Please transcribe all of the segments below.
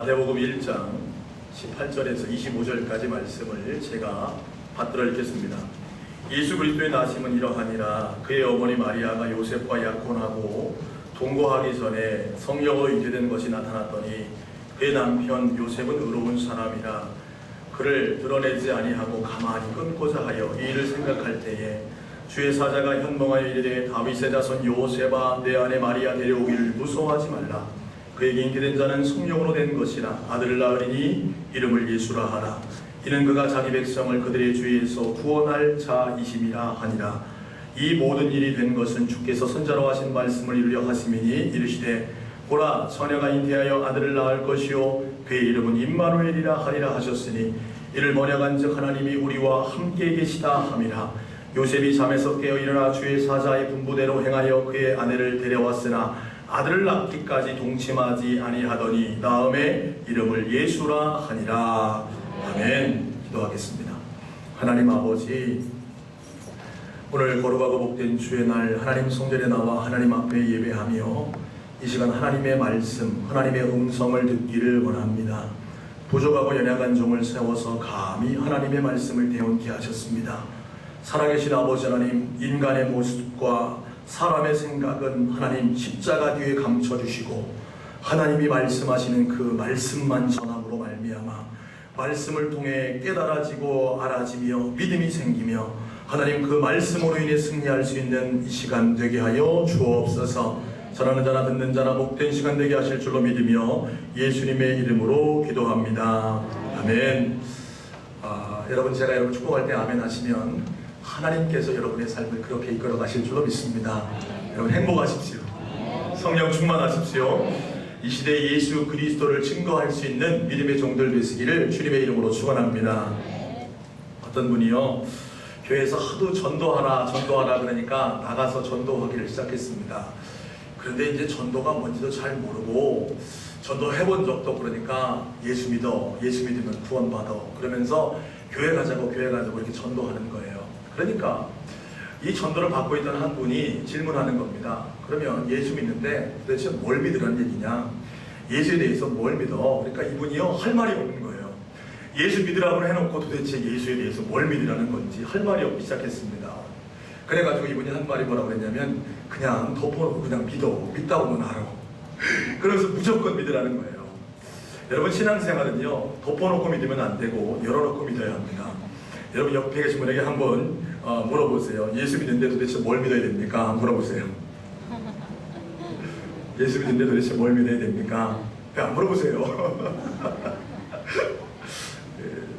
마태복음 1장 18절에서 25절까지 말씀을 제가 받들어 읽겠습니다. 예수 그리스도의 나심은 이러하니라. 그의 어머니 마리아가 요셉과 약혼하고 동거하기 전에 성령으로 잉태된 것이 나타났더니 그의 남편 요셉은 의로운 사람이라. 그를 드러내지 아니하고 가만히 끊고자 하여 이 일을 생각할 때에 주의 사자가 현몽하여 이르되 다윗의 자손 요셉아 내 아내 마리아 데려오기를 무서워하지 말라. 그에게 잉태된 자는 성령으로 된 것이라. 아들을 낳으리니 이름을 예수라 하라. 이는 그가 자기 백성을 그들의 죄에서 구원할 자이심이라 하니라. 이 모든 일이 된 것은 주께서 선자로 하신 말씀을 이루려 하심이니 이르시되 보라 처녀가 잉태하여 아들을 낳을 것이요 그의 이름은 임마누엘이라 하리라 하셨으니 이를 번역한즉 하나님이 우리와 함께 계시다 함이라. 요셉이 잠에서 깨어 일어나 주의 사자의 분부대로 행하여 그의 아내를 데려왔으나 아들을 낳기까지 동침하지 아니하더니 다음에 이름을 예수라 하니라. 아멘. 기도하겠습니다. 하나님 아버지, 오늘 거룩하고 복된 주의 날 하나님 성전에 나와 하나님 앞에 예배하며 이 시간 하나님의 말씀, 하나님의 음성을 듣기를 원합니다. 부족하고 연약한 종을 세워서 감히 하나님의 말씀을 대언케 하셨습니다. 살아계신 아버지 하나님, 인간의 모습과 사람의 생각은 하나님 십자가 뒤에 감춰주시고 하나님이 말씀하시는 그 말씀만 전함으로 말미암아 말씀을 통해 깨달아지고 알아지며 믿음이 생기며 하나님 그 말씀으로 인해 승리할 수 있는 이 시간 되게 하여 주옵소서. 전하는 자나 듣는 자나 복된 시간 되게 하실 줄로 믿으며 예수님의 이름으로 기도합니다. 아멘. 여러분, 제가 여러분 축복할 때 아멘 하시면 하나님께서 여러분의 삶을 그렇게 이끌어 가실 줄로 믿습니다. 여러분 행복하십시오. 성령 충만하십시오. 이 시대에 예수 그리스도를 증거할 수 있는 믿음의 종들 되시기를 주님의 이름으로 축원합니다. 어떤 분이요, 교회에서 하도 전도하라 그러니까 나가서 전도하기를 시작했습니다. 그런데 이제 전도가 뭔지도 잘 모르고 전도해본 적도 그러니까 예수 믿으면 구원받아 그러면서 교회 가자고 이렇게 전도하는 거예요. 그러니까 이 전도를 받고 있던 한 분이 질문하는 겁니다. 그러면 예수 믿는데 도대체 뭘 믿으라는 얘기냐? 예수에 대해서 뭘 믿어? 그러니까 이분이요 할 말이 없는 거예요. 예수 믿으라고 해놓고 도대체 예수에 대해서 뭘 믿으라는 건지 할 말이 없기 시작했습니다. 그래가지고 이분이 한 말이 뭐라고 그랬냐면 그냥 덮어놓고 그냥 믿다고만 하라고. 그래서 무조건 믿으라는 거예요. 여러분, 신앙생활은요 덮어놓고 믿으면 안 되고 열어놓고 믿어야 합니다. 여러분 옆에 계신 분에게 한번 물어보세요. 예수 믿는데 도대체 뭘 믿어야 됩니까? 한번 물어보세요. 예수 믿는데 도대체 뭘 믿어야 됩니까? 왜 안 물어보세요?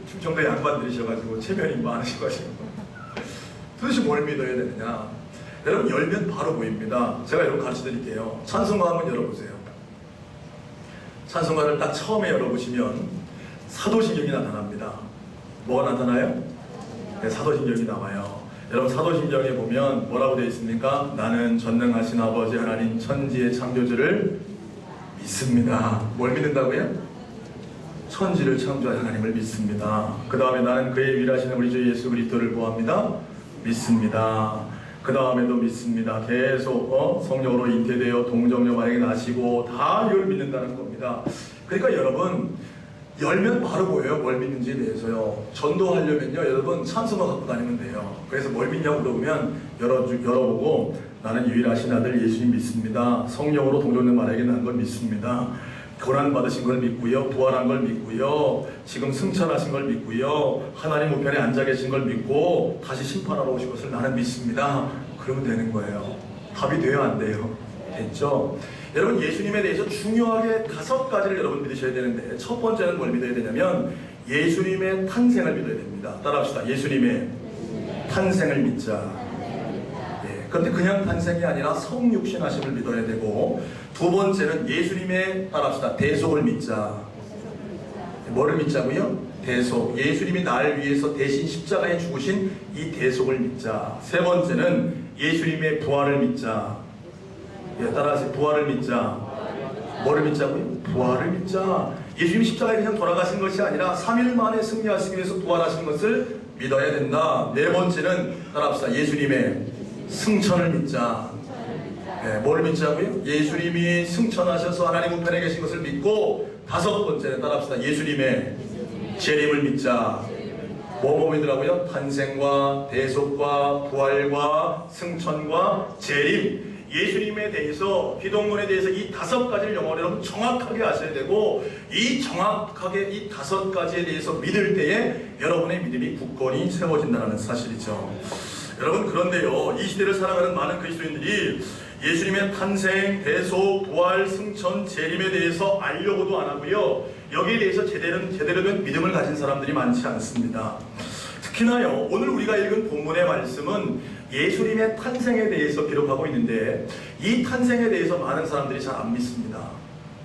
충청도 양반들이셔가지고 체면이 많으셔가지고 도대체 뭘 믿어야 되느냐? 여러분 열면 바로 보입니다. 제가 여러분 가르쳐 드릴게요. 찬송가 한번 열어보세요. 찬송가를 딱 처음에 열어보시면 사도신경이 나타납니다. 뭐가 나타나요? 네, 사도신경이 나와요. 여러분 사도신경에 보면 뭐라고 되어 있습니까? 나는 전능하신 아버지 하나님 천지의 창조주를 믿습니다. 뭘 믿는다고요? 천지를 창조한 하나님을 믿습니다. 그 다음에 나는 그의 일하시는 우리 주 예수 그리스도를 뭐합니다? 믿습니다. 그 다음에도 믿습니다. 계속 성령으로 잉태되어 동정녀 마리아에게 나시고 다 이걸 믿는다는 겁니다. 그러니까 여러분 열면 바로 보여요. 뭘 믿는지에 대해서요. 전도하려면요 여러분 찬송가 갖고 다니면 돼요. 그래서 뭘 믿냐고 물어보면 열어보고 나는 유일하신 아들 예수님 믿습니다. 성령으로 동정녀 마리아에게 난 걸 믿습니다. 고난 받으신 걸 믿고요, 부활한 걸 믿고요, 지금 승천하신 걸 믿고요, 하나님 우편에 앉아 계신 걸 믿고 다시 심판하러 오실 것을 나는 믿습니다. 그러면 되는 거예요. 답이 돼요, 안 돼요? 됐죠? 여러분 예수님에 대해서 중요하게 5가지를 여러분 믿으셔야 되는데 첫 번째는 뭘 믿어야 되냐면 예수님의 탄생을 믿어야 됩니다. 따라합시다. 예수님의 탄생을 믿자. 그런데 그냥 탄생이 아니라 성육신하심을 믿어야 되고, 두 번째는 예수님의 따라합시다. 대속을 믿자. 뭐를 믿자고요? 대속. 예수님이 나를 위해서 대신 십자가에 죽으신 이 대속을 믿자. 세 번째는 예수님의 부활을 믿자. 따라하세요. 부활을 믿자. 뭐를 믿자고요? 부활을 믿자. 예수님이 십자가에 그냥 돌아가신 것이 아니라 3일 만에 승리하시기 위해서 부활하신 것을 믿어야 된다. 네 번째는 따라합시다. 예수님의 승천을 믿자. 뭘 믿자고요? 예수님이 승천하셔서 하나님 우편에 계신 것을 믿고 다섯 번째 따라합시다. 예수님의 재림을 믿자. 뭐 믿으라고요? 탄생과 대속과 부활과 승천과 재림. 예수님에 대해서, 기독론에 대해서 이 다섯 가지를 여러분 정확하게 아셔야 되고, 이 정확하게 이 다섯 가지에 대해서 믿을 때에 여러분의 믿음이 굳건히 세워진다는 사실이죠. 여러분, 그런데요, 이 시대를 살아가는 많은 그리스도인들이 예수님의 탄생, 대속, 부활, 승천, 재림에 대해서 알려고도 안 하고요, 여기에 대해서 제대로 된 믿음을 가진 사람들이 많지 않습니다. 특히나요, 오늘 우리가 읽은 본문의 말씀은 예수님의 탄생에 대해서 기록하고 있는데, 이 탄생에 대해서 많은 사람들이 잘 안 믿습니다.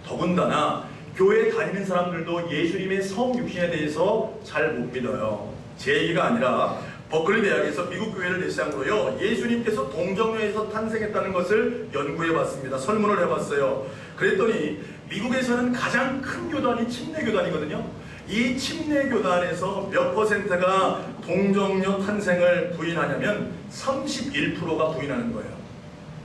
더군다나 교회에 다니는 사람들도 예수님의 성육신에 대해서 잘 못 믿어요. 제 얘기가 아니라 버클리 대학에서 미국 교회를 대상으로요, 예수님께서 동정녀에서 탄생했다는 것을 연구해 봤습니다. 설문을 해봤어요. 그랬더니 미국에서는 가장 큰 교단이 침례교단이거든요. 이 침례교단에서 몇 퍼센트가 동정녀 탄생을 부인하냐면 31%가 부인하는 거예요.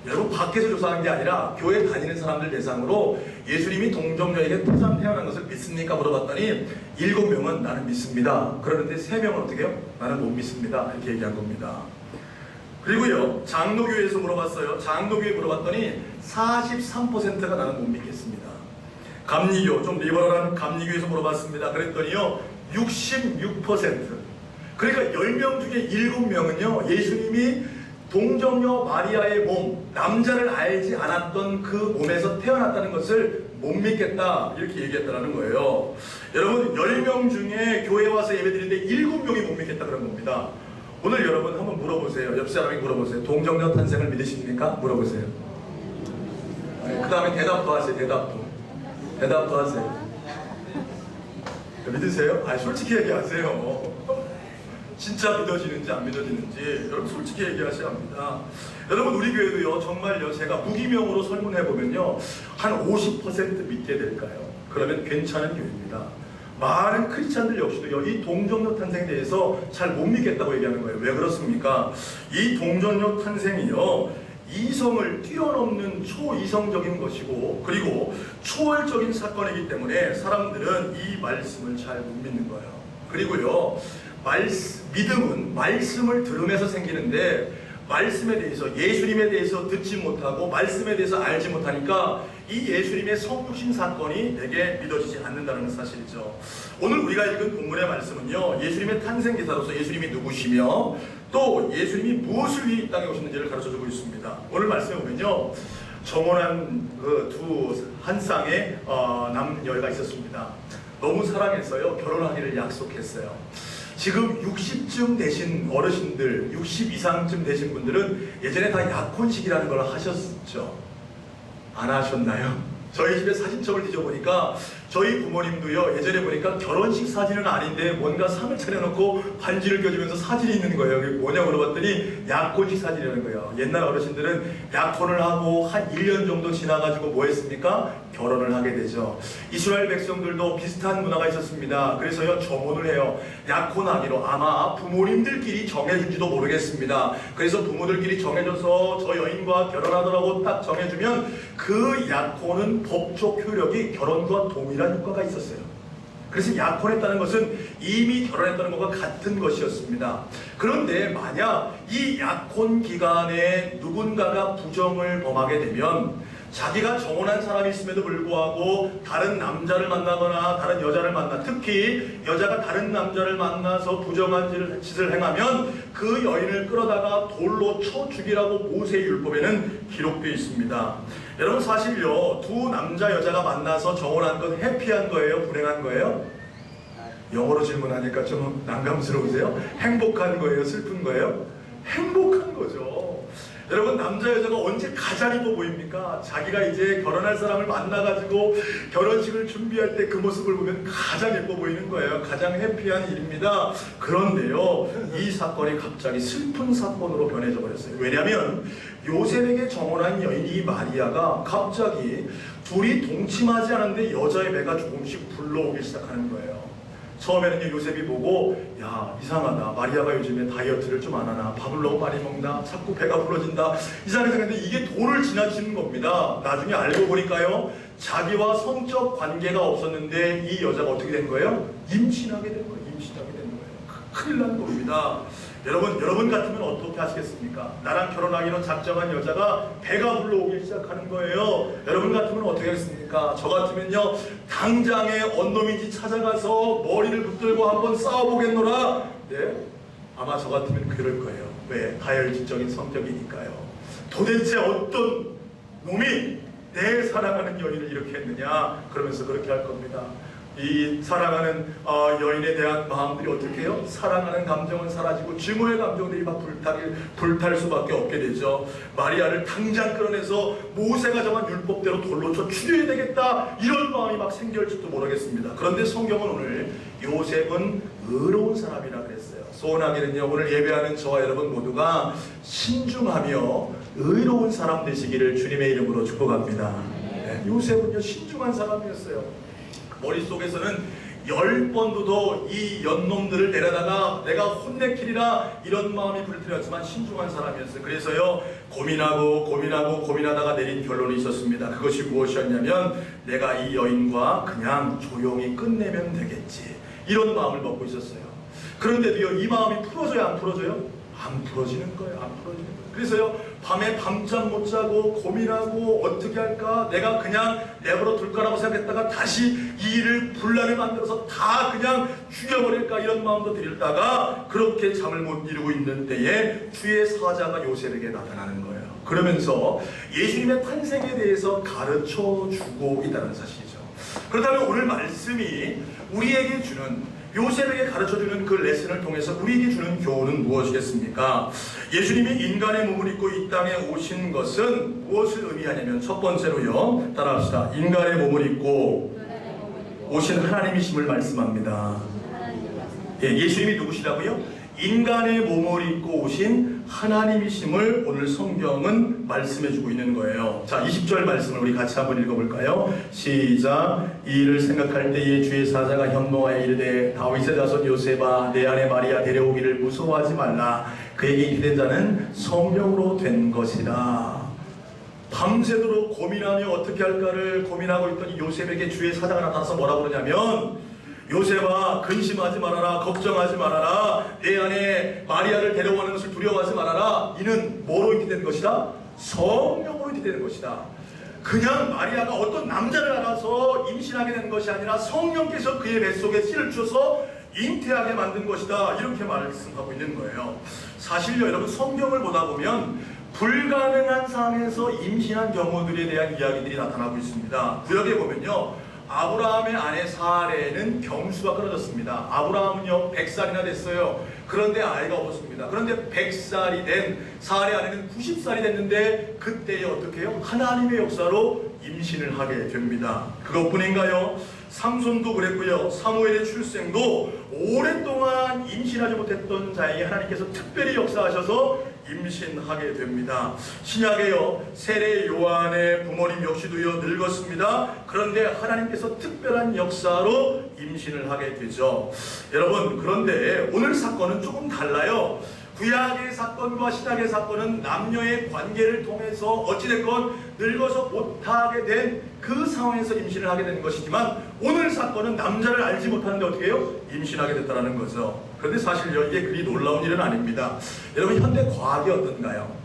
여러분, 밖에서 조사한 게 아니라 교회 다니는 사람들 대상으로 예수님이 동정녀에게 태어난 것을 믿습니까? 물어봤더니 7명은 나는 믿습니다. 그러는데 3명은 어떻게 해요? 나는 못 믿습니다. 이렇게 얘기한 겁니다. 그리고요, 장로교회에서 물어봤어요. 장로교회 물어봤더니 43%가 나는 못 믿겠습니다. 감리교, 좀 리버럴한 감리교에서 물어봤습니다. 그랬더니요, 66%. 그러니까 10명 중에 7명은요, 예수님이 동정녀 마리아의 몸, 남자를 알지 않았던 그 몸에서 태어났다는 것을 못 믿겠다, 이렇게 얘기했다는 거예요. 여러분, 10명 중에 교회 와서 예배드리는데 7명이 못 믿겠다 그런 겁니다. 오늘 여러분 한번 물어보세요. 옆 사람에게 물어보세요. 동정녀 탄생을 믿으십니까? 물어보세요. 그 다음에 대답도 하세요. 대답도 하세요. 믿으세요? 아니, 솔직히 얘기하세요. 진짜 믿어지는지 안 믿어지는지 여러분 솔직히 얘기하셔야 합니다. 여러분, 우리 교회도요, 정말요, 제가 무기명으로 설문해보면요, 한 50% 믿게 될까요? 그러면 괜찮은 교회입니다. 많은 크리스찬들 역시도요, 이 동정녀 탄생에 대해서 잘 못 믿겠다고 얘기하는 거예요. 왜 그렇습니까? 이 동정녀 탄생이요, 이성을 뛰어넘는 초이성적인 것이고, 그리고 초월적인 사건이기 때문에 사람들은 이 말씀을 잘 못 믿는 거예요. 그리고요, 믿음은 말씀을 들으면서 생기는데, 말씀에 대해서, 예수님에 대해서 듣지 못하고 말씀에 대해서 알지 못하니까 이 예수님의 성육신 사건이 내게 믿어지지 않는다는 사실이죠. 오늘 우리가 읽은 본문의 말씀은요, 예수님의 탄생 기사로서 예수님이 누구시며 또 예수님이 무엇을 위해 이 땅에 오셨는지를 가르쳐주고 있습니다. 오늘 말씀에 보면요, 정혼한 한 쌍의 남녀가 있었습니다. 너무 사랑해서요, 결혼하기를 약속했어요. 지금 60쯤 되신 어르신들, 60 이상쯤 되신 분들은 예전에 다 약혼식이라는 걸 하셨죠? 안 하셨나요? 저희 집에 사진첩을 뒤져보니까 저희 부모님도요, 예전에 보니까 결혼식 사진은 아닌데 뭔가 상을 차려놓고 반지를 껴주면서 사진이 있는 거예요. 그게 뭐냐고 물어봤더니 약혼식 사진이라는 거예요. 옛날 어르신들은 약혼을 하고 한 1년 정도 지나가지고 뭐 했습니까? 결혼을 하게 되죠. 이스라엘 백성들도 비슷한 문화가 있었습니다. 그래서요, 정혼을 해요. 약혼하기로 아마 부모님들끼리 정해준지도 모르겠습니다. 그래서 부모들끼리 정해줘서 저 여인과 결혼하더라고 딱 정해주면 그 약혼은 법적 효력이 결혼과 동일한 효과가 있었어요. 그래서 약혼했다는 것은 이미 결혼했다는 것과 같은 것이었습니다. 그런데 만약 이 약혼 기간에 누군가가 부정을 범하게 되면 자기가 정혼한 사람이 있음에도 불구하고 다른 남자를 만나거나 다른 여자를 만나, 특히 여자가 다른 남자를 만나서 부정한 짓을 행하면 그 여인을 끌어다가 돌로 쳐 죽이라고 모세의 율법에는 기록되어 있습니다. 여러분, 사실요, 두 남자 여자가 만나서 정혼한 건 해피한 거예요? 불행한 거예요? 영어로 질문하니까 좀 난감스러우세요? 행복한 거예요? 슬픈 거예요? 행복한 거죠. 여러분, 남자 여자가 언제 가장 이뻐 보입니까? 자기가 이제 결혼할 사람을 만나가지고 결혼식을 준비할 때 그 모습을 보면 가장 예뻐 보이는 거예요. 가장 해피한 일입니다. 그런데요, 이 사건이 갑자기 슬픈 사건으로 변해져 버렸어요. 왜냐하면 요셉에게 정혼한 여인이 마리아가 갑자기 둘이 동침하지 않았는데 여자의 배가 조금씩 불러오기 시작하는 거예요. 처음에는 요셉이 보고, 야, 이상하다, 마리아가 요즘에 다이어트를 좀 안 하나, 밥을 너무 많이 먹나, 자꾸 배가 불러진다, 이상하게 생각했는데 이게 도를 지나치는 겁니다. 나중에 알고 보니까요, 자기와 성적 관계가 없었는데 이 여자가 어떻게 된 거예요? 임신하게 된 거예요. 임신하게 된 거예요. 큰일 난 겁니다. 여러분 같으면 어떻게 하시겠습니까? 나랑 결혼하기로 작정한 여자가 배가 불러오기 시작하는 거예요. 여러분 같으면 어떻게 하겠습니까? 저 같으면요, 당장에 언놈인지 찾아가서 머리를 붙들고 한번 싸워보겠노라. 네? 아마 저 같으면 그럴 거예요. 왜? 다혈질적인 성격이니까요. 도대체 어떤 놈이 내 사랑하는 여인을 이렇게 했느냐? 그러면서 그렇게 할 겁니다. 이 사랑하는 여인에 대한 마음들이 어떻게 해요? 사랑하는 감정은 사라지고 증오의 감정들이 막 불탈 수밖에 없게 되죠. 마리아를 당장 끌어내서 모세가 정한 율법대로 돌로 쳐 죽여야 되겠다, 이런 마음이 막 생길지도 모르겠습니다. 그런데 성경은 오늘 요셉은 의로운 사람이라 그랬어요. 소원하기는요, 오늘 예배하는 저와 여러분 모두가 신중하며 의로운 사람 되시기를 주님의 이름으로 축복합니다. 네, 요셉은요, 신중한 사람이었어요. 머릿속에서는 10번도 더 이 연놈들을 데려다가 내가 혼내키리라, 이런 마음이 불틀렸지만 신중한 사람이었어요. 그래서요, 고민하다가 내린 결론이 있었습니다. 그것이 무엇이었냐면, 내가 이 여인과 그냥 조용히 끝내면 되겠지, 이런 마음을 먹고 있었어요. 그런데도요, 이 마음이 풀어져요, 안 풀어져요? 안 풀어지는 거예요. 안 풀어지는 거예요. 그래서요, 밤에 밤잠 못 자고 고민하고 어떻게 할까, 내가 그냥 내버려 둘까라고 생각했다가 다시 이 일을 분란을 만들어서 다 그냥 죽여버릴까, 이런 마음도 들다가 그렇게 잠을 못 이루고 있는 때에 주의 사자가 요셉에게 나타나는 거예요. 그러면서 예수님의 탄생에 대해서 가르쳐 주고 있다는 사실이죠. 그렇다면 오늘 말씀이 우리에게 주는, 요셉에게 가르쳐주는 그 레슨을 통해서 우리에게 주는 교훈은 무엇이겠습니까? 예수님이 인간의 몸을 입고 이 땅에 오신 것은 무엇을 의미하냐면, 첫 번째로요, 따라합시다. 인간의 몸을 입고 오신 하나님이심을 말씀합니다. 예, 예수님이 누구시라고요? 인간의 몸을 입고 오신 하나님이심을 오늘 성경은 말씀해주고 있는 거예요. 자, 20절 말씀을 우리 같이 한번 읽어볼까요? 시작. 이 일을 생각할 때에 주의 사자가 현몽하여 이르되, 다윗의 자손 요셉아, 내 아내 마리아 데려오기를 무서워하지 말라. 그에게 입된 자는 성령으로 된 것이라. 밤새도록 고민하며 어떻게 할까를 고민하고 있던 이 요셉에게 주의 사자가 나타나서 뭐라고 그러냐면, 요셉아, 근심하지 말아라, 걱정하지 말아라, 내 안에 마리아를 데려오는 것을 두려워하지 말아라. 이는 뭐로 있게 된 것이다? 성령으로 있게 되는 것이다. 그냥 마리아가 어떤 남자를 알아서 임신하게 된 것이 아니라 성령께서 그의 뱃속에 씨를 주셔서 잉태하게 만든 것이다, 이렇게 말씀하고 있는 거예요. 사실요, 여러분, 성경을 보다 보면 불가능한 상황에서 임신한 경우들에 대한 이야기들이 나타나고 있습니다. 구약에 보면요, 아브라함의 아내 사레는 경수가 끊어졌습니다. 아브라함은요, 100살이나 됐어요. 그런데 아이가 없었습니다. 그런데 100살이 된 사레 아내는 90살이 됐는데, 그때에 어떻게 해요? 하나님의 역사로 임신을 하게 됩니다. 그것뿐인가요? 삼손도 그랬고요, 사무엘의 출생도 오랫동안 임신하지 못했던 자에게 하나님께서 특별히 역사하셔서 임신하게 됩니다. 신약에요, 세례 요한의 부모님 역시도요, 늙었습니다. 그런데 하나님께서 특별한 역사로 임신을 하게 되죠. 여러분, 그런데 오늘 사건은 조금 달라요. 구약의 사건과 신약의 사건은 남녀의 관계를 통해서 어찌됐건 늙어서 못하게 된 그 상황에서 임신을 하게 되는 것이지만, 오늘 사건은 남자를 알지 못하는데 어떻게 해요? 임신하게 됐다는 거죠. 그런데 사실요, 이게 그리 놀라운 일은 아닙니다. 여러분, 현대 과학이 어떤가요?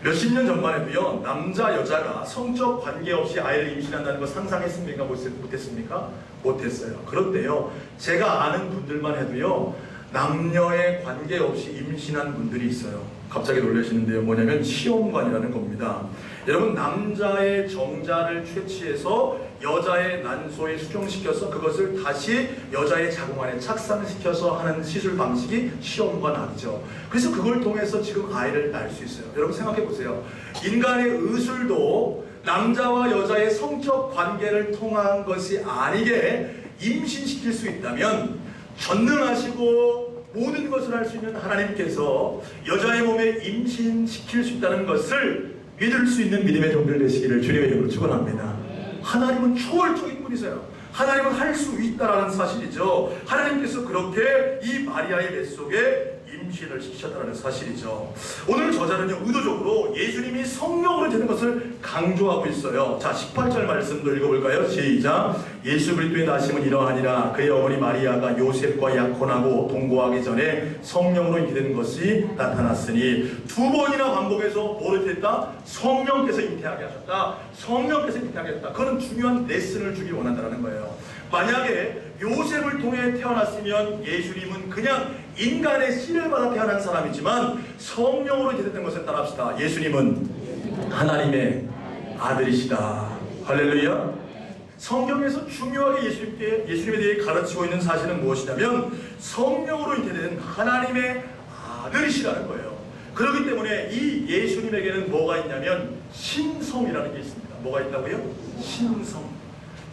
몇십 년 전만 해도요, 남자 여자가 성적 관계 없이 아이를 임신한다는 거 상상했습니까? 못했습니까? 못했어요. 그런데요, 제가 아는 분들만 해도요, 남녀의 관계 없이 임신한 분들이 있어요. 갑자기 놀라시는데요, 뭐냐면 시험관이라는 겁니다. 여러분, 남자의 정자를 채취해서 여자의 난소에 수정시켜서 그것을 다시 여자의 자궁 안에 착상시켜서 하는 시술 방식이 시험관학이죠. 그래서 그걸 통해서 지금 아이를 낳을 수 있어요. 여러분, 생각해 보세요. 인간의 의술도 남자와 여자의 성적 관계를 통한 것이 아니게 임신시킬 수 있다면, 전능하시고 모든 것을 할 수 있는 하나님께서 여자의 몸에 임신시킬 수 있다는 것을 믿을 수 있는 믿음의 종들 되시기를 주님의 이름으로 축원합니다. 하나님은 초월적인 분이세요. 하나님은 할 수 있다라는 사실이죠. 하나님께서 그렇게 이 마리아의 뱃속에 임신을 시키셨다는 사실이죠. 오늘 저자는요, 의도적으로 예수님이 성령으로 되는 것을 강조하고 있어요. 자, 18절 말씀도 읽어볼까요? 시작. 예수 그리스도의 나심은 이러하니라. 그의 어머니 마리아가 요셉과 약혼하고 동거하기 전에 성령으로 잉태된 것이 나타났으니. 두 번이나 반복해서 뭐를 했다? 성령께서 잉태하게 하셨다. 성령께서 잉태하게 했다. 그건 중요한 레슨을 주기 원한다는 거예요. 만약에 요셉을 통해 태어났으면 예수님은 그냥 인간의 씨를 받아 태어난 사람이지만 성령으로 잉태된 것을 따라합시다. 예수님은 하나님의 아들이시다. 할렐루야. 성경에서 중요하게 예수님에 대해 가르치고 있는 사실은 무엇이냐면 성령으로 잉태된 하나님의 아들이시라는 거예요. 그렇기 때문에 이 예수님에게는 뭐가 있냐면 신성이라는 게 있습니다. 뭐가 있다고요? 신성.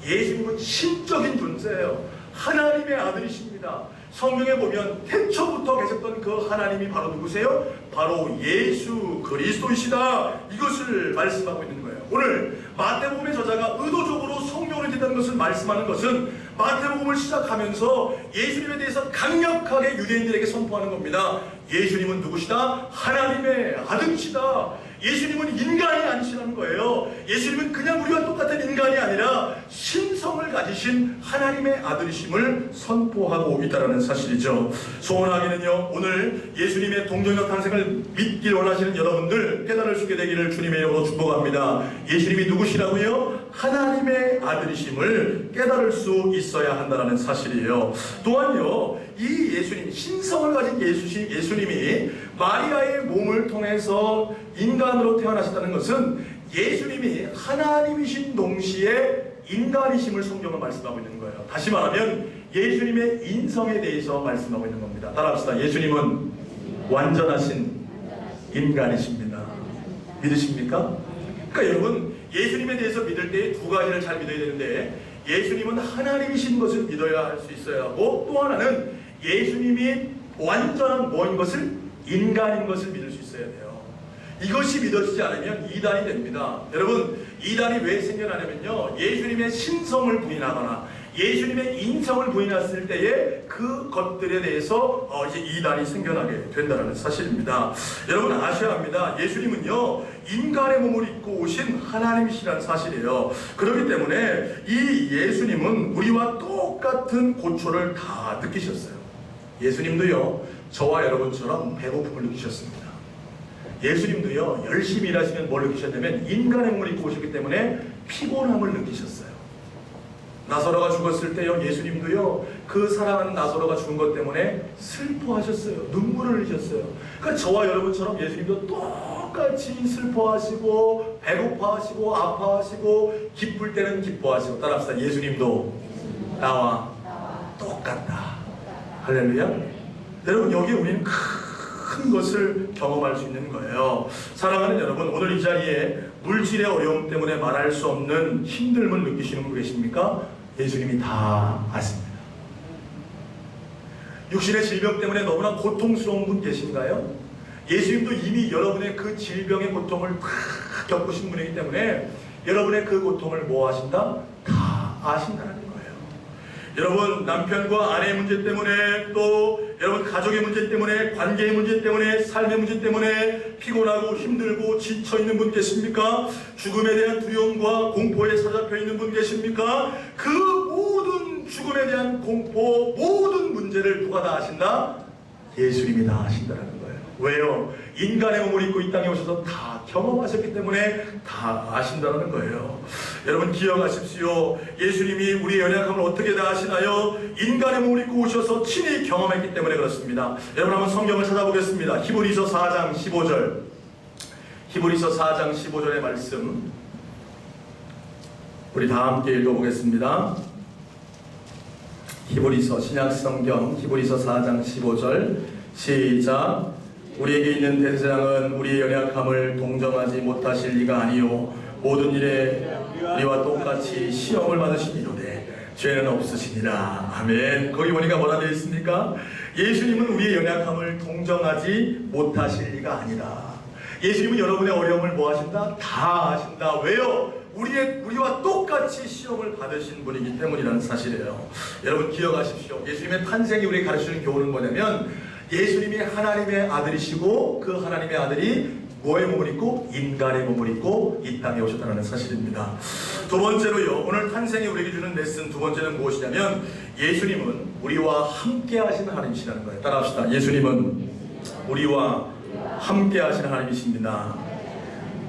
예수님은 신적인 존재예요. 하나님의 아들이십니다. 성경에 보면 태초부터 계셨던 그 하나님이 바로 누구세요? 바로 예수 그리스도이시다. 이것을 말씀하고 있는 거예요. 오늘 마태복음의 저자가 의도적으로 성령으로 잉태된 것을 말씀하는 것은 마태복음을 시작하면서 예수님에 대해서 강력하게 유대인들에게 선포하는 겁니다. 예수님은 누구시다? 하나님의 아들이시다. 예수님은 인간이 아니시라는 거예요. 예수님은 그냥 우리와 똑같은 인간이 아니라 신성을 가지신 하나님의 아들이심을 선포하고 있다는 사실이죠. 소원하기는요, 오늘 예수님의 동정녀 탄생을 믿길 원하시는 여러분들 깨달을 수 있게 되기를 주님의 이름으로 축복합니다. 예수님이 누구시라고요? 하나님의 아들이심을 깨달을 수 있어야 한다는 사실이에요. 또한요, 이 예수님, 신성을 가진 예수님이 마리아의 몸을 통해서 인간으로 태어나셨다는 것은 예수님이 하나님이신 동시에 인간이심을 성경은 말씀하고 있는 거예요. 다시 말하면 예수님의 인성에 대해서 말씀하고 있는 겁니다. 따라합시다. 예수님은 완전하신 인간이십니다. 믿으십니까? 그러니까 여러분, 예수님에 대해서 믿을 때 두 가지를 잘 믿어야 되는데, 예수님은 하나님이신 것을 믿어야 할 수 있어야 하고, 또 하나는 예수님이 완전한 뭐인 것을, 인간인 것을 믿을 수 있어야 돼요. 이것이 믿어지지 않으면 이단이 됩니다. 여러분, 이단이 왜 생겨나냐면요, 예수님의 신성을 부인하거나 예수님의 인성을 부인했을 때에 그 것들에 대해서 이제 이단이 생겨나게 된다는 사실입니다. 여러분 아셔야 합니다. 예수님은요, 인간의 몸을 입고 오신 하나님이시라는 사실이에요. 그렇기 때문에 이 예수님은 우리와 똑같은 고초를 다 느끼셨어요. 예수님도요, 저와 여러분처럼 배고픔을 느끼셨습니다. 예수님도요, 열심히 일하시면 뭘 느끼셨냐면 인간의 몸을 입고 오셨기 때문에 피곤함을 느끼셨어요. 나사로가 죽었을 때요, 예수님도요, 그 사랑하는 나사로가 죽은 것 때문에 슬퍼하셨어요. 눈물을 흘리셨어요. 그러니까 저와 여러분처럼 예수님도 똑같이 슬퍼하시고 배고파하시고 아파하시고 기쁠 때는 기뻐하시고. 따라합시다. 예수님도 나와 똑같다. 할렐루야. 여러분, 여기에 우리는 큰 것을 경험할 수 있는 거예요. 사랑하는 여러분, 오늘 이 자리에 물질의 어려움 때문에 말할 수 없는 힘듦을 느끼시는 분 계십니까? 예수님이 다 아십니다. 육신의 질병 때문에 너무나 고통스러운 분 계신가요? 예수님도 이미 여러분의 그 질병의 고통을 다 겪으신 분이기 때문에 여러분의 그 고통을 뭐 하신다? 다 아신다는 거예요. 여러분, 남편과 아내의 문제 때문에, 또 여러분 가족의 문제 때문에, 관계의 문제 때문에, 삶의 문제 때문에 피곤하고 힘들고 지쳐있는 분 계십니까? 죽음에 대한 두려움과 공포에 사로잡혀 있는 분 계십니까? 그 모든 죽음에 대한 공포, 모든 문제를 누가 다 아신다? 예수님이 다 아신다는 거예요. 왜요? 인간의 몸을 입고 이 땅에 오셔서 다 경험하셨기 때문에 다 아신다는 거예요. 여러분 기억하십시오. 예수님이 우리의 연약함을 어떻게 다 아시나요? 인간의 몸을 입고 오셔서 친히 경험했기 때문에 그렇습니다. 여러분 한번 성경을 찾아보겠습니다. 히브리서 4장 15절. 히브리서 4장 15절의 말씀 우리 다 함께 읽어보겠습니다. 히브리서 신약성경 히브리서 4장 15절 시작. 우리에게 있는 대제사장은 우리의 연약함을 동정하지 못하실 리가 아니요 모든 일에 우리와 똑같이 시험을 받으시니로되 죄는 없으시니라. 아멘. 거기 보니까 뭐라 되어 있습니까? 예수님은 우리의 연약함을 동정하지 못하실 리가 아니라. 예수님은 여러분의 어려움을 뭐 하신다? 다 하신다. 왜요? 우리와 똑같이 시험을 받으신 분이기 때문이라는 사실이에요. 여러분 기억하십시오. 예수님의 탄생이 우리에게 가르치는 교훈은 뭐냐면 예수님이 하나님의 아들이시고 그 하나님의 아들이 뭐의 몸을 입고? 인간의 몸을 입고 이 땅에 오셨다는 사실입니다. 두 번째로요, 오늘 탄생이 우리에게 주는 레슨 두 번째는 무엇이냐면 예수님은 우리와 함께 하시는 하나님이시라는 거예요. 따라합시다. 예수님은 우리와 함께 하시는 하나님이십니다.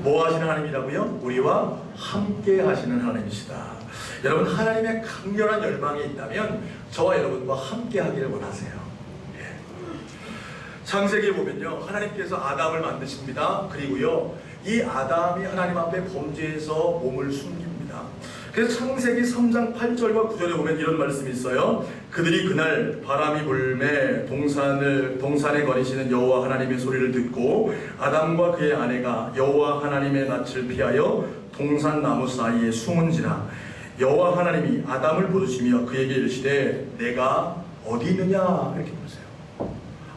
뭐 하시는 하나님이라고요? 우리와 함께 하시는 하나님이시다. 여러분, 하나님의 강렬한 열망이 있다면 저와 여러분과 함께 하기를 원하세요. 창세기에 보면요, 하나님께서 아담을 만드십니다. 그리고요, 이 아담이 하나님 앞에 범죄해서 몸을 숨깁니다. 그래서 창세기 3장 8절과 9절에 보면 이런 말씀이 있어요. 그들이 그날 바람이 불매 동산에 거니시는 여호와 하나님의 소리를 듣고 아담과 그의 아내가 여호와 하나님의 낯을 피하여 동산 나무 사이에 숨은지라. 여호와 하나님이 아담을 부르시며 그에게 이르시되 내가 어디 있느냐 이렇게 부르세요.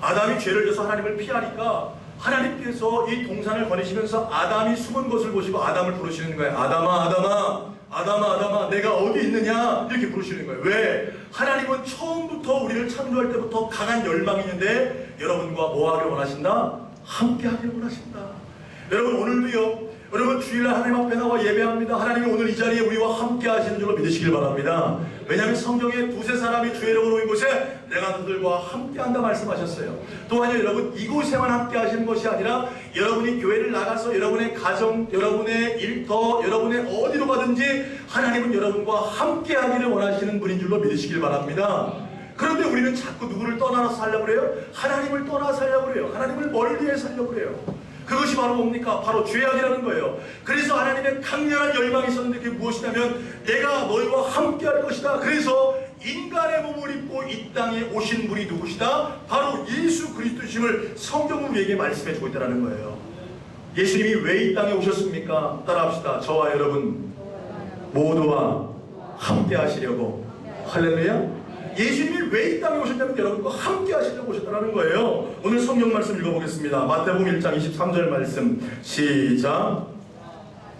아담이 죄를 져서 하나님을 피하니까 하나님께서 이 동산을 거니시면서 아담이 숨은 것을 보시고 아담을 부르시는 거예요. 아담아, 아담아, 아담아, 아담아, 내가 어디 있느냐 이렇게 부르시는 거예요. 왜? 하나님은 처음부터 우리를 창조할 때부터 강한 열망이 있는데 여러분과 뭐 하기를 원하신다? 함께 하기를 원하신다. 여러분, 오늘도요, 여러분 주일날 하나님 앞에 나와 예배합니다. 하나님이 오늘 이 자리에 우리와 함께 하시는 줄로 믿으시길 바랍니다. 왜냐하면 성경에 두세 사람이 주의 이름으로 모인 곳에 내가 너들과 함께 한다 말씀하셨어요. 또한요, 여러분, 이곳에만 함께 하시는 것이 아니라 여러분이 교회를 나가서 여러분의 가정, 여러분의 일터, 여러분의 어디로 가든지 하나님은 여러분과 함께 하기를 원하시는 분인 줄로 믿으시길 바랍니다. 그런데 우리는 자꾸 누구를 떠나서 살려고 그래요? 하나님을 떠나서 살려고 그래요. 하나님을 멀리해 살려고 그래요. 그것이 바로 뭡니까? 바로 죄악이라는 거예요. 그래서 하나님의 강렬한 열망이 있었는데 그게 무엇이냐면 내가 너희와 함께 할 것이다. 그래서 인간의 몸을 입고 이 땅에 오신 분이 누구시다? 바로 예수 그리스도심을 성경은 우리에게 말씀해 주고 있다는 거예요. 예수님이 왜 이 땅에 오셨습니까? 따라합시다. 저와 여러분 모두와 함께 하시려고. 할렐루야. 예수님이 왜 이 땅에 오셨냐면 여러분과 함께 하시려고 오셨다는 거예요. 오늘 성경 말씀 읽어보겠습니다. 마태복음 1장 23절 말씀 시작.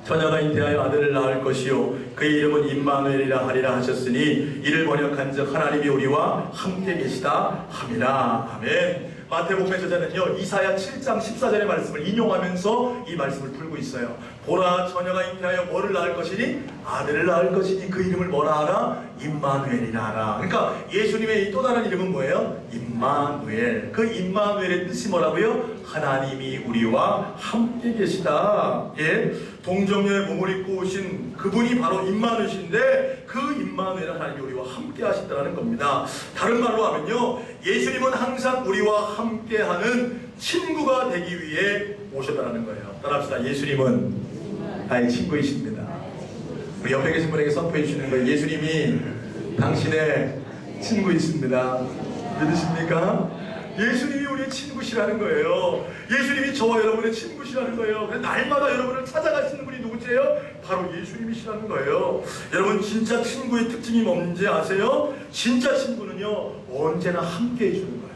처녀가 잉태하여 아들을 낳을 것이요 그의 이름은 임마누엘이라 하리라 하셨으니 이를 번역한즉 하나님이 우리와 함께 계시다 함이라. 아멘. 마태복음의 저자는요, 이사야 7장 14절의 말씀을 인용하면서 이 말씀을 풀고 있어요. 보라, 처녀가 잉태하여 뭐를 낳을 것이니? 아들을 낳을 것이니 그 이름을 뭐라 하라? 임마누엘이라 하라. 그러니까 예수님의 또 다른 이름은 뭐예요? 임마누엘. 그 임마누엘의 뜻이 뭐라고요? 하나님이 우리와 함께 계시다. 예, 동정녀의 몸을 입고 오신 그분이 바로 임마누엘이신데 그 임마누엘은 하나님이 우리와 함께 하신다는 겁니다. 다른 말로 하면요, 예수님은 항상 우리와 함께하는 친구가 되기 위해 오셨다는 거예요. 따라합시다. 예수님은 나의 친구이십니다. 우리 옆에 계신 분에게 선포해 주시는 거예요. 예수님이 당신의 친구이십니다. 믿으십니까? 예수님이 우리의 친구시라는 거예요. 예수님이 저와 여러분의 친구시라는 거예요. 그래서 날마다 여러분을 찾아가시는 분이 누구세요? 바로 예수님이시라는 거예요. 여러분, 진짜 친구의 특징이 뭔지 아세요? 진짜 친구는요, 언제나 함께 해주는 거예요.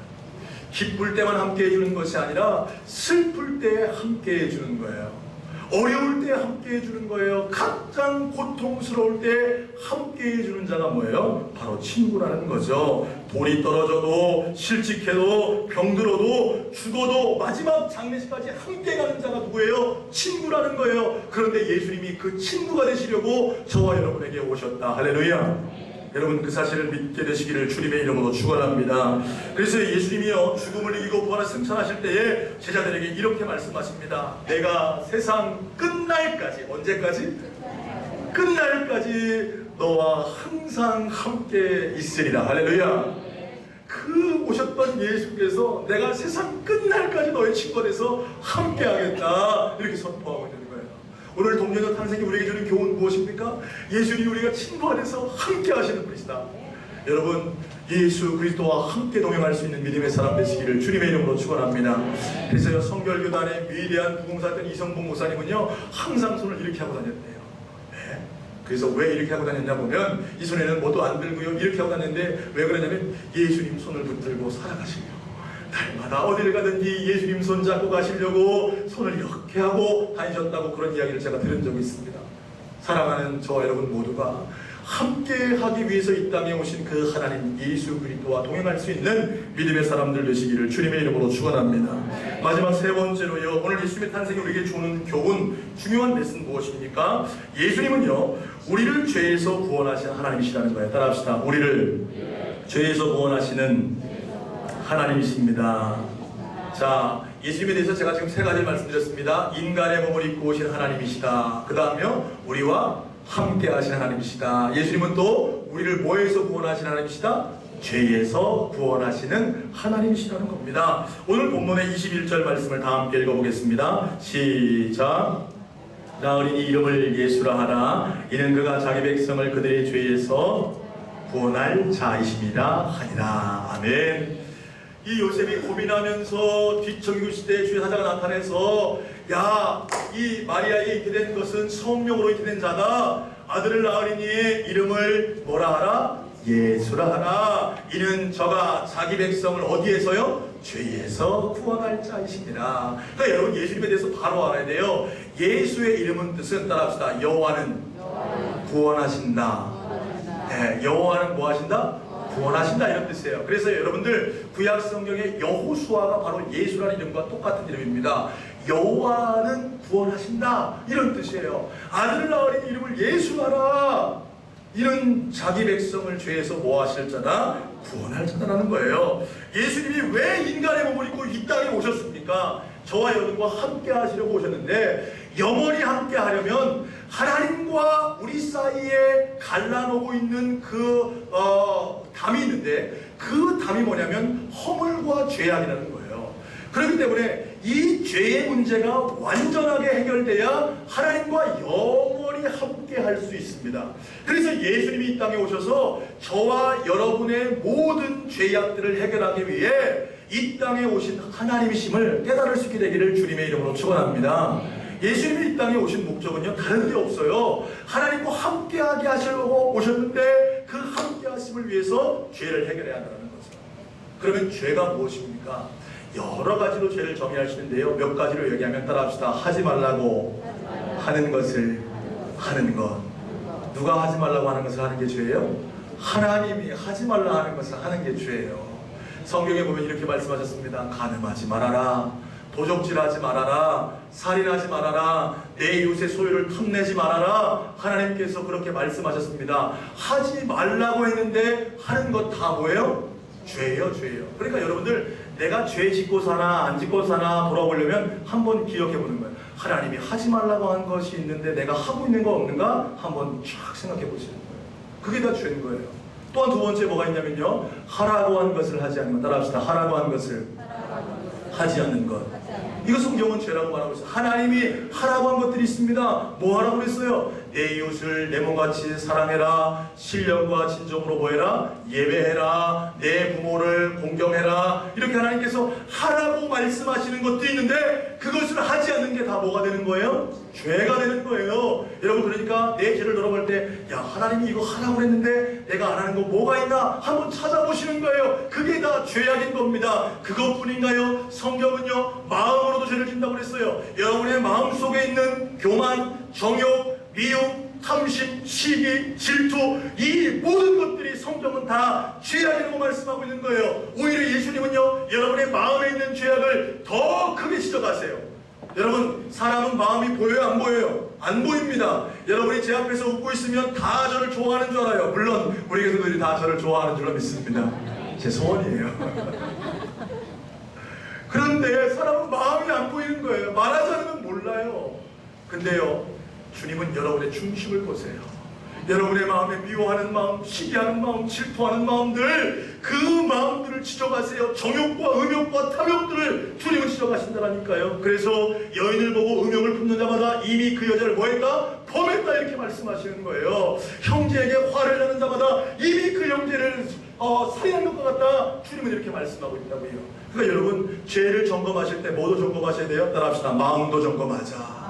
기쁠 때만 함께 해주는 것이 아니라 슬플 때 함께 해주는 거예요. 어려울 때 함께 해주는 거예요. 가장 고통스러울 때 함께 해주는 자가 뭐예요? 바로 친구라는 거죠. 돌이 떨어져도 실직해도 병들어도 죽어도 마지막 장례식까지 함께 가는 자가 누구예요? 친구라는 거예요. 그런데 예수님이 그 친구가 되시려고 저와 여러분에게 오셨다. 할렐루야. 여러분, 그 사실을 믿게 되시기를 주님의 이름으로 축원합니다. 그래서 예수님이요, 죽음을 이기고 부활을 승천하실 때에 제자들에게 이렇게 말씀하십니다. 내가 세상 끝날까지, 언제까지? 끝날까지 너와 항상 함께 있으리라. 할렐루야. 그 오셨던 예수께서 내가 세상 끝날까지 너의 친구가 돼서 함께 하겠다 이렇게 선포하고 있는 거예요. 오늘 동료녀 탄생이 우리에게 주는 교훈은 무엇입니까? 예수님이 우리가 친구가 돼서 함께 하시는 분이시다. 여러분, 예수 그리스도와 함께 동행할 수 있는 믿음의 사람 되시기를 주님의 이름으로 축원합니다. 그래서 성결교단의 위대한 부흥사였던 이성봉 목사님은요, 항상 손을 이렇게 하고 다녔대요. 네? 그래서 왜 이렇게 하고 다녔냐 보면 이 손에는 뭐도 안 들고요, 이렇게 하고 다녔는데 왜 그러냐면 예수님 손을 붙들고 살아가시려고. 날마다 어디를 가든지 예수님 손 잡고 가시려고 손을 이렇게 하고 다니셨다고 그런 이야기를 제가 들은 적이 있습니다. 사랑하는 저와 여러분 모두가 함께하기 위해서 이 땅에 오신 그 하나님 예수 그리스도와 동행할 수 있는 믿음의 사람들 되시기를 주님의 이름으로 축원합니다. 마지막 세 번째로요, 오늘 예수님의 탄생이 우리에게 주는 교훈, 중요한 레슨 무엇입니까? 예수님은요, 우리를 죄에서 구원하신 하나님이시라는 거예요. 따라합시다. 우리를 죄에서 구원하시는 하나님이십니다. 자, 예수님에 대해서 제가 지금 세 가지를 말씀드렸습니다. 인간의 몸을 입고 오신 하나님이시다. 그 다음에요, 우리와 함께 하신 하나님이시다. 예수님은 또 우리를 뭐에서 구원하신 하나님이시다? 죄에서 구원하시는 하나님이시라는 겁니다. 오늘 본문의 21절 말씀을 다 함께 읽어보겠습니다. 시작. 나으리니 이름을 예수라 하라. 이는 그가 자기 백성을 그들의 죄에서 구원할 자이심이라 하니라. 아멘. 이 요셉이 고민하면서 뒤척이고 있을 때 주의 사자가 나타내서, 야, 이 마리아에게 있게 된 것은 성령으로 있게 된 자다. 아들을 낳으리니 이름을 뭐라 하라? 예수라 하라. 이는 저가 자기 백성을 어디에서요? 죄에서 구원할 자이시니라. 그러니까 여러분, 예수님에 대해서 바로 알아야 돼요. 예수의 이름은 뜻은, 따라합시다. 여호와는 구원하신다. 네, 여호와는 뭐 하신다? 구원하신다, 이런 뜻이에요. 그래서 여러분들, 구약 성경의 여호수아가 바로 예수라는 이름과 똑같은 이름입니다. 여호와는 구원하신다, 이런 뜻이에요. 아들을 낳으리니 이름을 예수하라. 이는 자기 백성을 죄에서 뭐 하실 자다? 구원할 자다라는 거예요. 예수님이 왜 인간의 몸을 입고 이 땅에 오셨습니까? 저와 여러분과 함께 하시려고 오셨는데, 영원히 함께 하려면 하나님과 우리 사이에 갈라놓고 있는 그 담이 있는데, 그 담이 뭐냐면 허물과 죄악이라는 거예요. 그렇기 때문에 이 죄의 문제가 완전하게 해결돼야 하나님과 영원히 함께 할 수 있습니다. 그래서 예수님이 이 땅에 오셔서 저와 여러분의 모든 죄악들을 해결하기 위해 이 땅에 오신 하나님이심을 깨달을 수 있게 되기를 주님의 이름으로 축원합니다. 예수님이 이 땅에 오신 목적은요, 다른 데 없어요. 하나님과 함께하게 하시려고 오셨는데, 그 함께하심을 위해서 죄를 해결해야 한다는 거죠. 그러면 죄가 무엇입니까? 여러 가지로 죄를 정의하시는데요, 몇 가지로 얘기하면 따라합시다. 하지 말라고 하는 것을 하는 것. 누가 하지 말라고 하는 것을 하는 게 죄예요? 하나님이 하지 말라 하는 것을 하는 게 죄예요. 성경에 보면 이렇게 말씀하셨습니다. 간음하지 말아라, 도적질하지 말아라, 살인하지 말아라, 내 이웃의 소유를 탐내지 말아라. 하나님께서 그렇게 말씀하셨습니다. 하지 말라고 했는데 하는 것 다 뭐예요? 죄예요, 죄예요. 그러니까 여러분들, 내가 죄 짓고 사나 안 짓고 사나 돌아보려면 한번 기억해 보는 거예요. 하나님이 하지 말라고 한 것이 있는데 내가 하고 있는 거 없는가? 한번 쫙 생각해 보시는 거예요. 그게 다 죄인 거예요. 또한 두 번째 뭐가 있냐면요, 하라고 한 것을 하지 않는 것. 따라합시다. 하라고 한 것을 하지 않는 것. 이거 성경은 죄라고 말하고 있어요. 하나님이 하라고 한 것들이 있습니다. 뭐 하라고 그랬어요? 내 이웃을 내 몸같이 사랑해라. 신령과 진정으로 뭐해라? 예배해라. 내 부모를 공경해라. 이렇게 하나님께서 하라고 말씀하시는 것도 있는데, 그것을 하지 않는 게 다 뭐가 되는 거예요? 죄가 되는 거예요. 여러분, 그러니까 내 죄를 돌아볼 때, 야, 하나님이 이거 하라고 했는데 내가 안 하는 거 뭐가 있나? 한번 찾아보시는 거예요. 그게 다 죄악인 겁니다. 그것뿐인가요? 성경은요, 마음으로도 죄를 짓는다고 그랬어요. 여러분의 마음 속에 있는 교만, 정욕, 미움, 탐심, 시기, 질투, 이 모든 것들이 성경은 다 죄악이라고 말씀하고 있는 거예요. 오히려 예수님은요, 여러분의 마음에 있는 죄악을 더 크게 지적하세요. 여러분, 사람은 마음이 보여요, 안 보여요? 안 보입니다. 여러분이 제 앞에서 웃고 있으면 다 저를 좋아하는 줄 알아요. 물론 우리 교수들이 다 저를 좋아하는 줄로 믿습니다. 제 소원이에요. 그런데 사람은 마음이 안 보이는 거예요. 말하지 않으면 몰라요. 근데요, 주님은 여러분의 중심을 보세요. 여러분의 마음에 미워하는 마음, 시기하는 마음, 질투하는 마음들, 그 마음들을 지적하세요. 정욕과 음욕과 탐욕들을 주님은 지적하신다니까요. 그래서 여인을 보고 음욕을 품는 자마다 이미 그 여자를 뭐했다? 범했다, 이렇게 말씀하시는 거예요. 형제에게 화를 내는 자마다 이미 그 형제를 살인한 것과 같다, 주님은 이렇게 말씀하고 있다고요. 그러니까 여러분, 죄를 점검하실 때 뭐도 점검하셔야 돼요? 따라합시다. 마음도 점검하자.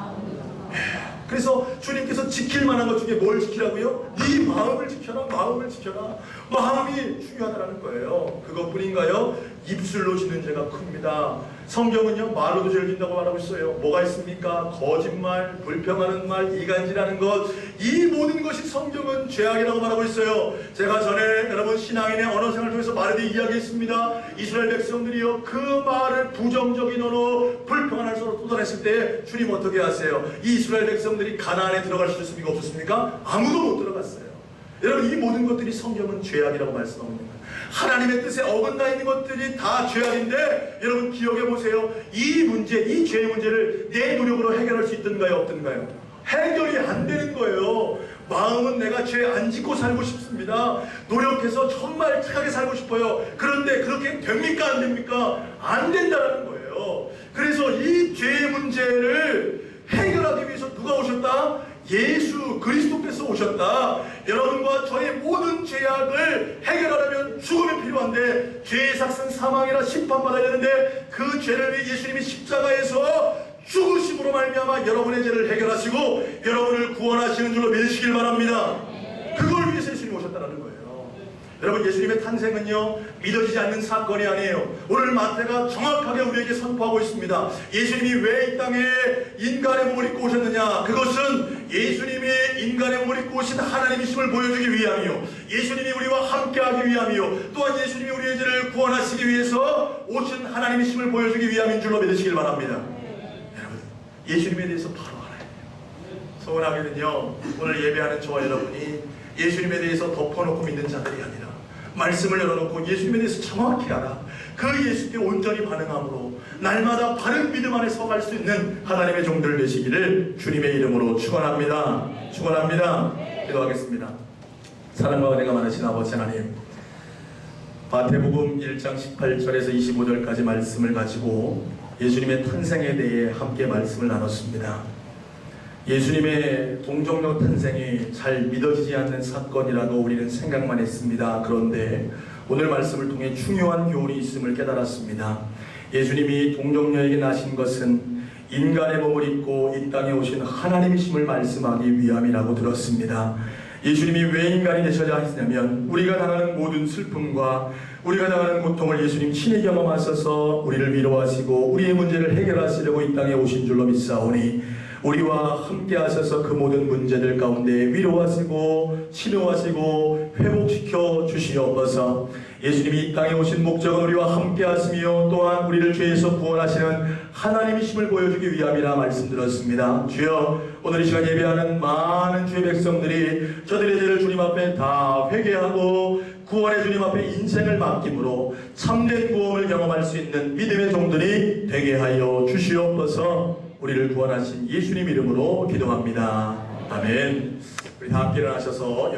그래서 주님께서 지킬 만한 것 중에 뭘 지키라고요? 네 마음을 지켜라, 마음을 지켜라. 마음이 중요하다는 거예요. 그것뿐인가요? 입술로 짓는 죄가 큽니다. 성경은요, 말로도 죄를 진다고 말하고 있어요. 뭐가 있습니까? 거짓말, 불평하는 말, 이간질하는 것, 이 모든 것이 성경은 죄악이라고 말하고 있어요. 제가 전에 여러분 신앙인의 언어 생활을 통해서 말에 대해 이야기했습니다. 이스라엘 백성들이요, 그 말을 부정적인 언어, 불평하는 언어로 쏟아냈을 때 주님 어떻게 하세요? 이 이스라엘 백성들이 가나안에 들어갈 수 있습니까? 없었습니까? 아무도 못 들어갔어요. 여러분, 이 모든 것들이 성경은 죄악이라고 말씀하고 있는 거예요. 하나님의 뜻에 어긋나 있는 것들이 다 죄악인데, 여러분 기억해 보세요. 이 문제, 이 죄의 문제를 내 노력으로 해결할 수 있던가요, 없던가요? 해결이 안 되는 거예요. 마음은 내가 죄 안 짓고 살고 싶습니다. 노력해서 정말 착하게 살고 싶어요. 그런데 그렇게 됩니까, 안 됩니까? 안 된다는 거예요. 그래서 이 죄의 문제를 해결하기 위해서 누가 오셨다? 예수 그리스도께서 오셨다. 여러분과 저의 모든 죄악을 해결하려면 죽음이 필요한데, 죄의 삭은 사망이라 심판받아야 되는데, 그 죄를 위해 예수님이 십자가에서 죽으심으로 말미암아 여러분의 죄를 해결하시고 여러분을 구원하시는 줄로 믿으시길 바랍니다. 그걸 위해서 예수님이 오셨다는 거예요. 여러분, 예수님의 탄생은요, 믿어지지 않는 사건이 아니에요. 오늘 마태가 정확하게 우리에게 선포하고 있습니다. 예수님이 왜 이 땅에 인간의 몸을 입고 오셨느냐? 그것은 예수님이 인간의 몸을 입고 오신 하나님이심을 보여주기 위함이요, 예수님이 우리와 함께하기 위함이요, 또한 예수님이 우리의 죄를 구원하시기 위해서 오신 하나님이심을 보여주기 위함인 줄로 믿으시길 바랍니다. 여러분, 예수님에 대해서 바로 알아야 돼요. 소원하기는요, 오늘 예배하는 저와 여러분이 예수님에 대해서 덮어놓고 믿는 자들이 아니라 말씀을 열어놓고 예수님에 대해서 정확히 알아 그 예수께 온전히 반응함으로 날마다 바른 믿음 안에 서갈 수 있는 하나님의 종들 되시기를 주님의 이름으로 축원합니다. 축원합니다. 기도하겠습니다. 사랑과 은혜가 많으신 아버지 하나님, 마태복음 1장 18절에서 25절까지 말씀을 가지고 예수님의 탄생에 대해 함께 말씀을 나눴습니다. 예수님의 동정녀 탄생이 잘 믿어지지 않는 사건이라고 우리는 생각만 했습니다. 그런데 오늘 말씀을 통해 중요한 교훈이 있음을 깨달았습니다. 예수님이 동정녀에게 나신 것은 인간의 몸을 입고 이 땅에 오신 하나님이심을 말씀하기 위함이라고 들었습니다. 예수님이 왜 인간이 되셔야 하시냐면, 우리가 당하는 모든 슬픔과 우리가 당하는 고통을 예수님 친히 경험하셔서 우리를 위로하시고 우리의 문제를 해결하시려고 이 땅에 오신 줄로 믿사오니, 우리와 함께 하셔서 그 모든 문제들 가운데 위로하시고 치료하시고 회복시켜 주시옵소서. 예수님이 이 땅에 오신 목적은 우리와 함께 하시며 또한 우리를 죄에서 구원하시는 하나님이심을 보여주기 위함이라 말씀드렸습니다. 주여, 오늘 이 시간 예배하는 많은 주의 백성들이 저들의 죄를 주님 앞에 다 회개하고 구원의 주님 앞에 인생을 맡김으로 참된 구원을 경험할 수 있는 믿음의 종들이 되게 하여 주시옵소서. 우리를 구원하신 예수님 이름으로 기도합니다. 아멘. 우리 다 함께 일어나셔서